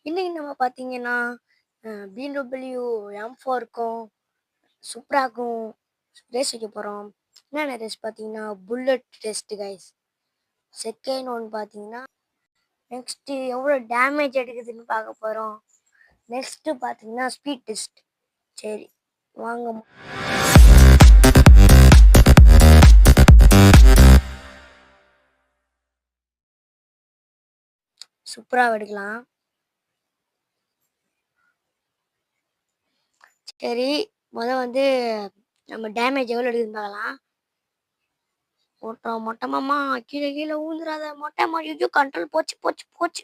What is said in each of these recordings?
இன்னைக்கு நம்ம பார்த்தீங்கன்னா, BMW M4க்கும், சுப்ராக்கும் ரேஸ் வைக்க போறோம். என்னென்ன ரேஸ் பார்த்தீங்கன்னா, bullet test guys. Second one பார்த்தீங்கன்னா, நெக்ஸ்ட்டு எவ்வளோ டேமேஜ் எடுக்குதுன்னு பார்க்க போறோம். நெக்ஸ்ட்டு பார்த்தீங்கன்னா, ஸ்பீட் டெஸ்ட். சரி, வாங்க சுப்ராவ எடுக்கலாம். சரி, வந்து நம்ம டேமேஜ் எவ்வளோ எடுக்குதுன்னு பார்க்கலாம். போட்டோம் மொட்டை மாமா கீழே கீழே ஊந்துடாத மொட்டை மாமா ஐயோ கண்ட்ரோல் போச்சு போச்சு போச்சு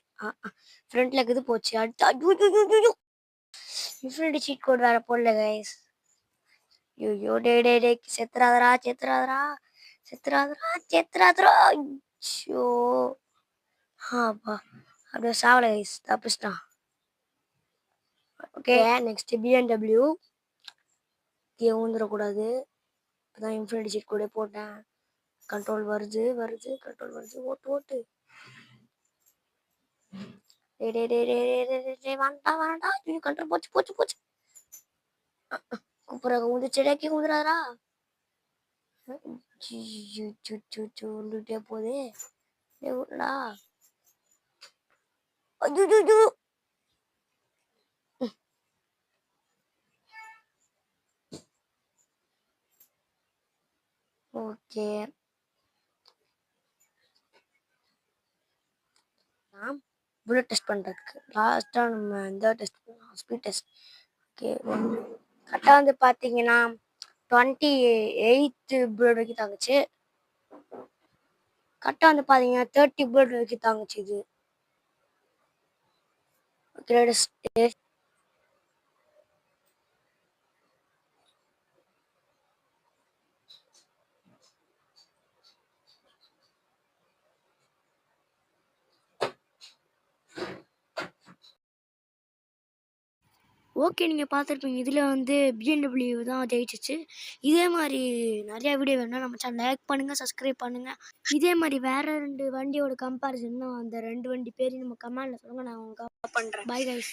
ஃப்ரண்ட்ல இருக்குது போச்சு அடுத்து ஐயோ இன்ஃபினிட்டி சீட் கோட் வேற போடல கைஸ் ஐயோ டே செத்துறாதரா செத்துறாதரா செத்துறாதரா செத்துறாதரா ஐயோ ஆப்பா அப்படியே சாவல கைஸ் தப்பிச்சிட்டான். ஓகே நெக்ஸ்ட் BMW கீழே ஊந்துடக்கூடாது. இப்போதான் இன்ஃபினிட்டி சீட் கோடே போட்டேன். கண்ட்ரோல் வருது கண்ட்ரோல் வருது ஓட்டு வேண்டாம் கண்ட்ரோல் போச்சு போச்சு போச்சு கூப்பிட்றாங்க ஊந்துச்செடியாக்கி ஊதுறாரா சொல்லிட்டே போதே விடா ஐயோ ஓகே புல்லட் டெஸ்ட் பண்ணுறதுக்கு லாஸ்ட்டாக நம்ம இந்த டெஸ்ட் பண்ணலாம் ஸ்பீட் டெஸ்ட். ஓகே கரெக்டாக வந்து பார்த்தீங்கன்னா 28 புல்லட் வரைக்கும் தாங்குச்சு. கரெக்டாக வந்து பார்த்தீங்கன்னா 30 புல்லட் வரைக்கும் தாங்குச்சு இது. ஓகே ஓகே நீங்கள் பார்த்துருப்பீங்க. இதில் வந்து BMW தான் ஜெயிச்சிச்சு. இதே மாதிரி நிறையா வீடியோ வேணும்னா நம்ம சேனல் லைக் பண்ணுங்கள், சப்ஸ்கிரைப் பண்ணுங்கள். இதே மாதிரி வேறு 2 வண்டியோட கம்பேரிசன் அந்த 2 வண்டி பேரையும் நம்ம கமெண்டில் சொல்லுங்கள், நான் உங்களுக்கு பண்ணுறேன். Bye guys.